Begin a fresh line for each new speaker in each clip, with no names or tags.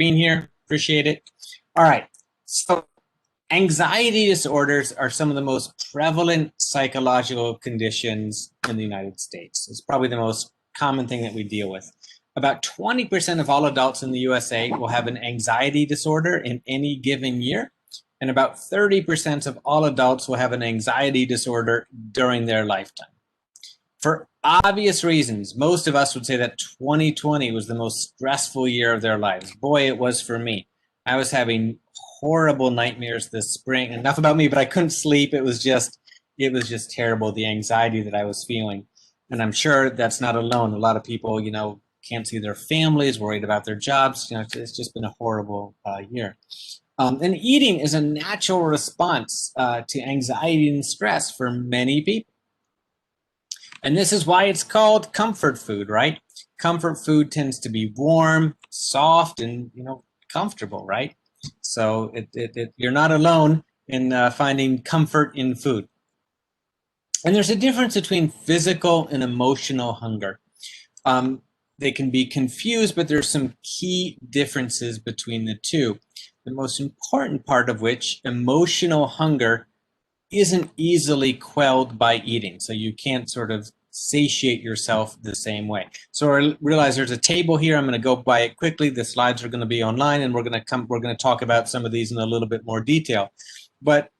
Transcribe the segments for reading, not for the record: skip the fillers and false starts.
being here. Appreciate it. All right. So anxiety disorders are some of the most prevalent psychological conditions in the United States. It's probably the most common thing that we deal with. About 20% of all adults in the USA will have an anxiety disorder in any given year, and about 30% of all adults will have an anxiety disorder during their lifetime. For obvious reasons, most of us would say that 2020 was the most stressful year of their lives. Boy, it was for me. I was having horrible nightmares this spring. Enough about me, but I couldn't sleep. It was just terrible, the anxiety that I was feeling. And I'm sure that's not alone. A lot of people, can't see their families, worried about their jobs. It's just been a horrible year. And eating is a natural response to anxiety and stress for many people. And this is why it's called comfort food, right? Comfort food tends to be warm, soft, and comfortable, right? So you're not alone in finding comfort in food. And there's a difference between physical and emotional hunger. They can be confused, but there's some key differences between the two. The most important part of which, emotional hunger, isn't easily quelled by eating. So you can't sort of satiate yourself the same way. So I realize there's a table here. I'm going to go by it quickly. The slides are going to be online, and we're going to talk about some of these in a little bit more detail. But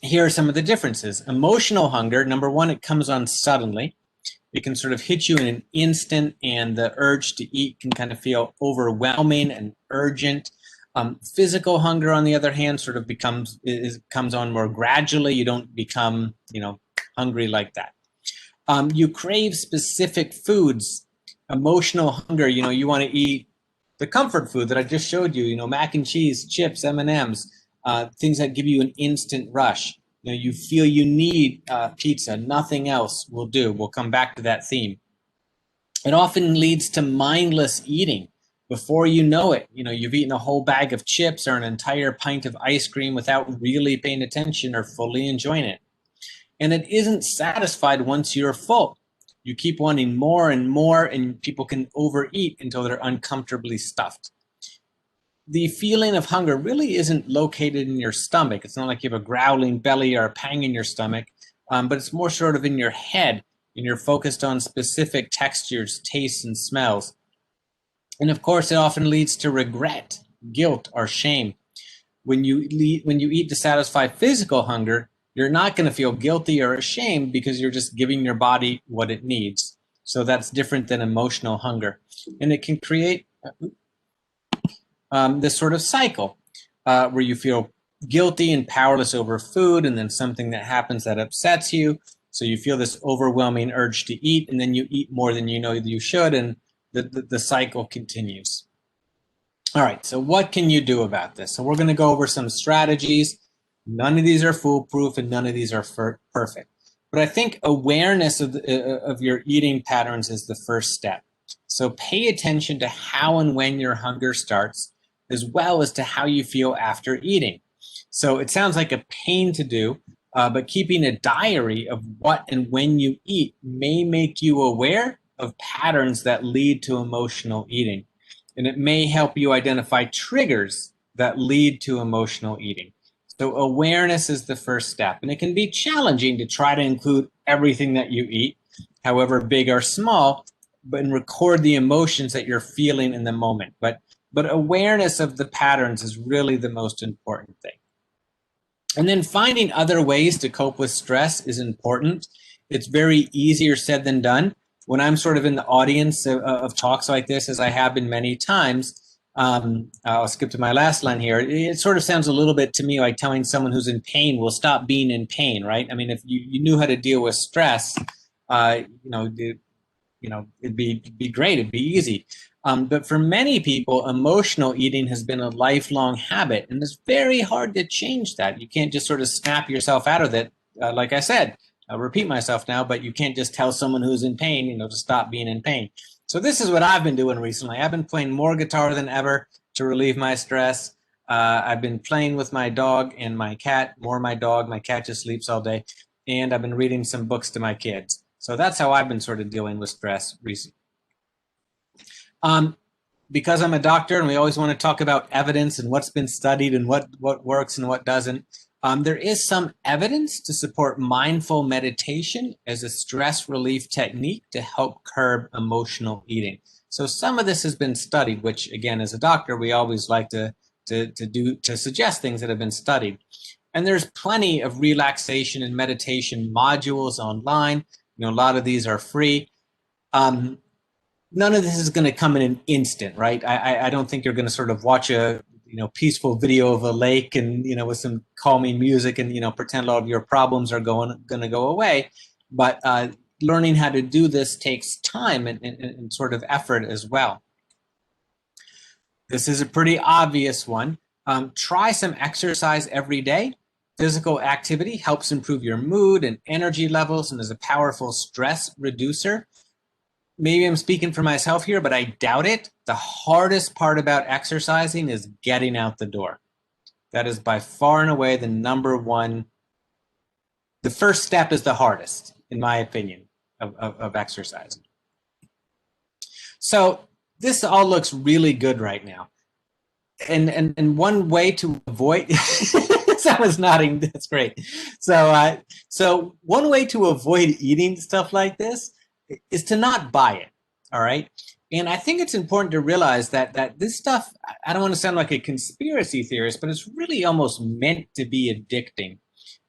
here are some of the differences. Emotional hunger, number one, it comes on suddenly. It can sort of hit you in an instant, and the urge to eat can kind of feel overwhelming and urgent. Physical hunger, on the other hand, sort of comes on more gradually. You don't become, hungry like that. You crave specific foods. Emotional hunger, you want to eat the comfort food that I just showed you, mac and cheese, chips, M&Ms, things that give you an instant rush. You feel you need pizza, nothing else will do. We'll come back to that theme. It often leads to mindless eating. Before you know it, you've eaten a whole bag of chips or an entire pint of ice cream without really paying attention or fully enjoying it. And it isn't satisfied once you're full. You keep wanting more and more, and people can overeat until they're uncomfortably stuffed. The feeling of hunger really isn't located in your stomach. It's not like you have a growling belly or a pang in your stomach, but it's more sort of in your head, and you're focused on specific textures, tastes, and smells. And of course, it often leads to regret, guilt, or shame. When you eat to satisfy physical hunger, you're not going to feel guilty or ashamed because you're just giving your body what it needs. So that's different than emotional hunger. And it can create this sort of cycle where you feel guilty and powerless over food, and then something that happens that upsets you. So you feel this overwhelming urge to eat, and then you eat more than you know you should, and the cycle continues. All right, so what can you do about this? So we're going to go over some strategies. None of these are foolproof, and none of these are perfect. But I think awareness of your eating patterns is the first step. So pay attention to how and when your hunger starts, as well as to how you feel after eating. So it sounds like a pain to do, but keeping a diary of what and when you eat may make you aware of patterns that lead to emotional eating. And it may help you identify triggers that lead to emotional eating. So awareness is the first step, and it can be challenging to try to include everything that you eat, however big or small, and record the emotions that you're feeling in the moment. But awareness of the patterns is really the most important thing. And then finding other ways to cope with stress is important. It's very easier said than done. When I'm sort of in the audience of talks like this, as I have been many times, I'll skip to my last line here. It sort of sounds a little bit to me like telling someone who's in pain, will stop being in pain, right? I mean, if you knew how to deal with stress, it'd be great, it'd be easy. But for many people, emotional eating has been a lifelong habit, and it's very hard to change that. You can't just sort of snap yourself out of it. Like I said, I'll repeat myself now, but you can't just tell someone who's in pain, to stop being in pain. So this is what I've been doing recently. I've been playing more guitar than ever to relieve my stress. I've been playing with my dog and my cat, more my dog. My cat just sleeps all day. And I've been reading some books to my kids. So that's how I've been sort of dealing with stress recently. because I'm a doctor and we always want to talk about evidence and what's been studied and what works and what doesn't, there is some evidence to support mindful meditation as a stress relief technique to help curb emotional eating. So some of this has been studied, which again, as a doctor, we always like to suggest things that have been studied. And there's plenty of relaxation and meditation modules online. You know, a lot of these are free. None of this is going to come in an instant, right? I don't think you're going to sort of watch a peaceful video of a lake and with some calming music and pretend all of your problems are going to go away. But learning how to do this takes time and sort of effort as well. This is a pretty obvious one. Try some exercise every day. Physical activity helps improve your mood and energy levels and is a powerful stress reducer. Maybe I'm speaking for myself here, but I doubt it. The hardest part about exercising is getting out the door. That is by far and away the number one. The first step is the hardest, in my opinion, of exercising. So this all looks really good right now. And one way to avoid, someone's nodding, that's great. So one way to avoid eating stuff like this is to not buy it, all right? And I think it's important to realize that this stuff, I don't want to sound like a conspiracy theorist, but it's really almost meant to be addicting,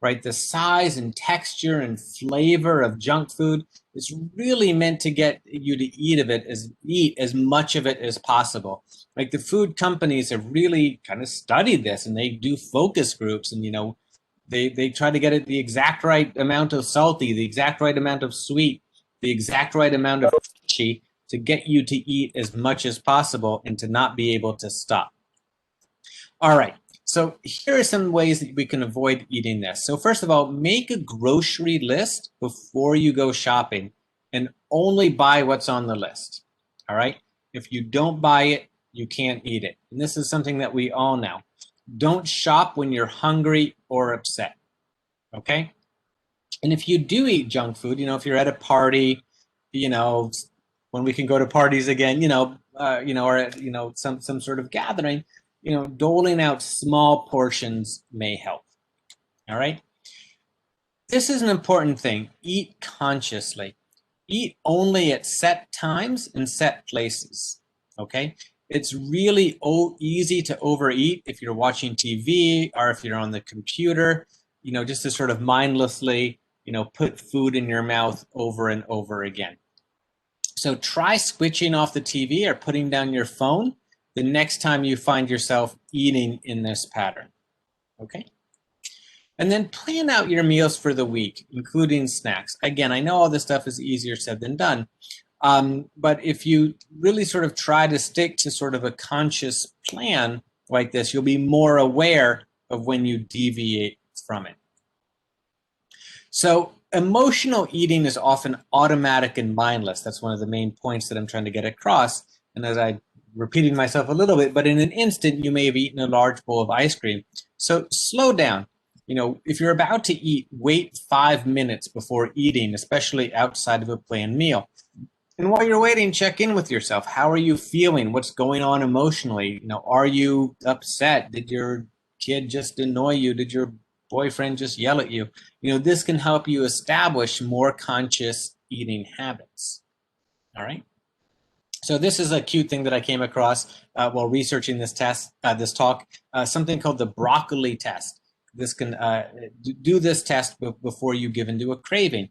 right? The size and texture and flavor of junk food is really meant to get you to eat as much of it as possible. Like the food companies have really kind of studied this, and they do focus groups, and they try to get it the exact right amount of salty, the exact right amount of sweet, the exact right amount of fishy to get you to eat as much as possible and to not be able to stop. All right, so here are some ways that we can avoid eating this. So first of all, make a grocery list before you go shopping and only buy what's on the list. All right, if you don't buy it, you can't eat it. And this is something that we all know. Don't shop when you're hungry or upset, okay? And if you do eat junk food, if you're at a party, when we can go to parties again, or at, some sort of gathering, doling out small portions may help. All right. This is an important thing. Eat consciously. Eat only at set times and set places. Okay. It's really easy to overeat if you're watching TV or if you're on the computer, just to sort of mindlessly put food in your mouth over and over again. So try switching off the TV or putting down your phone the next time you find yourself eating in this pattern, okay? And then plan out your meals for the week, including snacks. Again, I know all this stuff is easier said than done, but if you really sort of try to stick to sort of a conscious plan like this, you'll be more aware of when you deviate from it. So emotional eating is often automatic and mindless. That's one of the main points that I'm trying to get across. And as I'm repeating myself a little bit, but in an instant, you may have eaten a large bowl of ice cream. So slow down. If you're about to eat, wait 5 minutes before eating, especially outside of a planned meal. And while you're waiting, check in with yourself. How are you feeling? What's going on emotionally? Are you upset? Did your kid just annoy you? Did your boyfriend just yell at you? This can help you establish more conscious eating habits. All right. So this is a cute thing that I came across while researching this talk, something called the broccoli test. This can do this test before you give into a craving.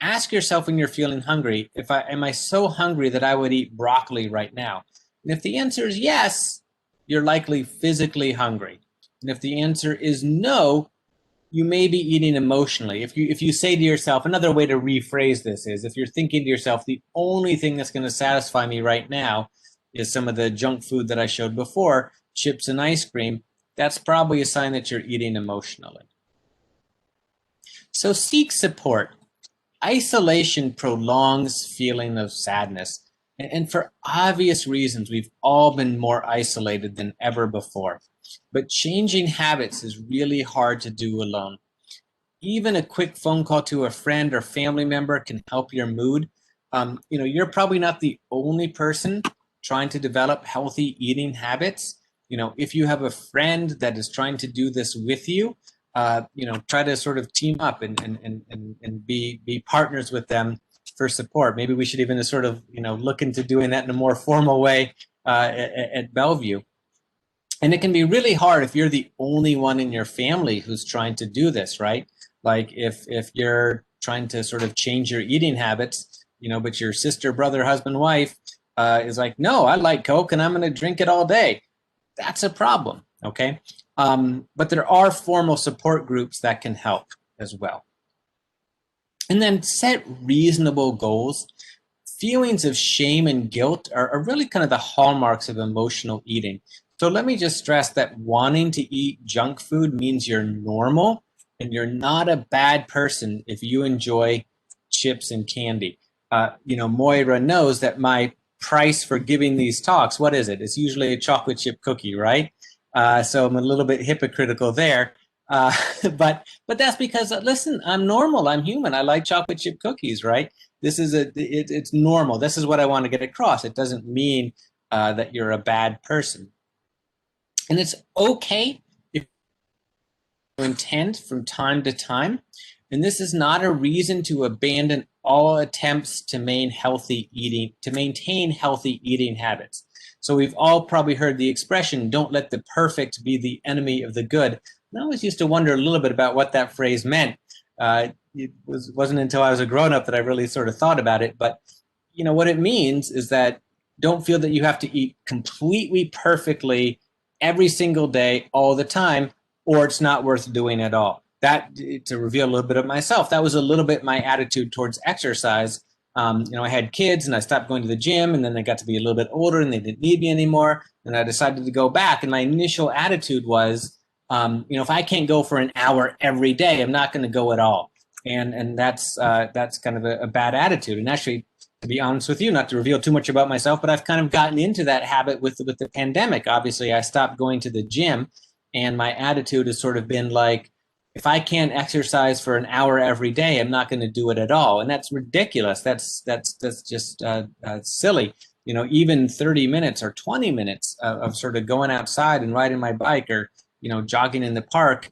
Ask yourself when you're feeling hungry, am I so hungry that I would eat broccoli right now? And if the answer is yes, you're likely physically hungry. And if the answer is no, you may be eating emotionally. If you say to yourself, another way to rephrase this is, if you're thinking to yourself, the only thing that's going to satisfy me right now is some of the junk food that I showed before, chips and ice cream, that's probably a sign that you're eating emotionally. So seek support. Isolation prolongs feeling of sadness. And for obvious reasons, we've all been more isolated than ever before. But changing habits is really hard to do alone. Even a quick phone call to a friend or family member can help your mood. You're probably not the only person trying to develop healthy eating habits, if you have a friend that is trying to do this with you, try to sort of team up and be partners with them for support. Maybe we should even sort of, look into doing that in a more formal way at Bellevue. And it can be really hard if you're the only one in your family who's trying to do this, right? Like if you're trying to sort of change your eating habits, but your sister, brother, husband, wife is like, no, I like Coke and I'm going to drink it all day. That's a problem, okay? But there are formal support groups that can help as well. And then set reasonable goals. Feelings of shame and guilt are really kind of the hallmarks of emotional eating. So let me just stress that wanting to eat junk food means you're normal and you're not a bad person if you enjoy chips and candy. Moira knows that my price for giving these talks, what is it? It's usually a chocolate chip cookie, right? So I'm a little bit hypocritical there. But that's because, listen, I'm normal. I'm human. I like chocolate chip cookies, right? It's normal. This is what I want to get across. It doesn't mean that you're a bad person. And it's okay if you intend from time to time. And this is not a reason to abandon all attempts to maintain healthy eating habits. So we've all probably heard the expression, don't let the perfect be the enemy of the good. And I always used to wonder a little bit about what that phrase meant. It wasn't until I was a grown-up that I really sort of thought about it. But what it means is that don't feel that you have to eat completely perfectly every single day, all the time, or it's not worth doing at all. That, to reveal a little bit of myself, that was a little bit my attitude towards exercise. I had kids and I stopped going to the gym, and then they got to be a little bit older and they didn't need me anymore. And I decided to go back. And my initial attitude was, if I can't go for an hour every day, I'm not going to go at all. And that's kind of a bad attitude. And actually, to be honest with you, not to reveal too much about myself, but I've kind of gotten into that habit with the pandemic. Obviously, I stopped going to the gym, and my attitude has sort of been like, if I can't exercise for an hour every day, I'm not going to do it at all. And that's ridiculous. That's just silly. Even 30 minutes or 20 minutes of sort of going outside and riding my bike or, jogging in the park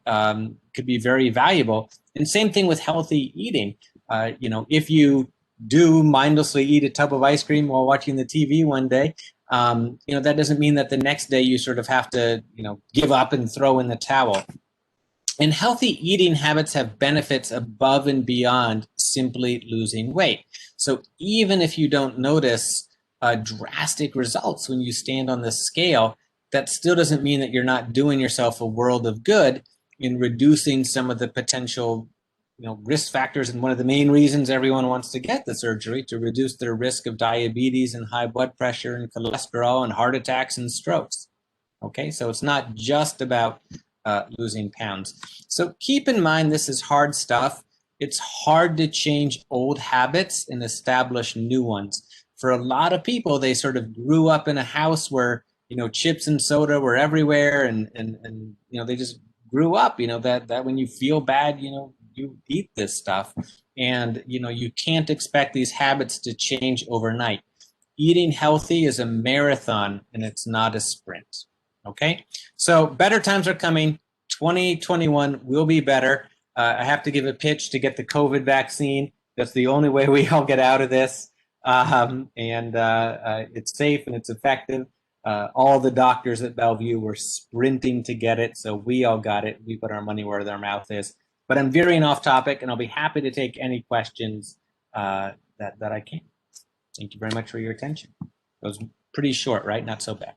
could be very valuable. And same thing with healthy eating. If you do mindlessly eat a tub of ice cream while watching the TV one day, that doesn't mean that the next day you sort of have to, give up and throw in the towel. And healthy eating habits have benefits above and beyond simply losing weight. So even if you don't notice drastic results when you stand on the scale, that still doesn't mean that you're not doing yourself a world of good in reducing some of the potential risk factors. And one of the main reasons everyone wants to get the surgery, to reduce their risk of diabetes and high blood pressure and cholesterol and heart attacks and strokes. Okay, so it's not just about losing pounds. So keep in mind, this is hard stuff. It's hard to change old habits and establish new ones. For a lot of people, they sort of grew up in a house where, chips and soda were everywhere, and they just grew up, that when you feel bad, you eat this stuff. And, you can't expect these habits to change overnight. Eating healthy is a marathon and it's not a sprint. Okay, so better times are coming. 2021 will be better. I have to give a pitch to get the COVID vaccine. That's the only way we all get out of this. It's safe and it's effective. All the doctors at Bellevue were sprinting to get it, so we all got it. We put our money where their mouth is. But I'm veering off topic, and I'll be happy to take any questions that I can. Thank you very much for your attention. It was pretty short, right? Not so bad.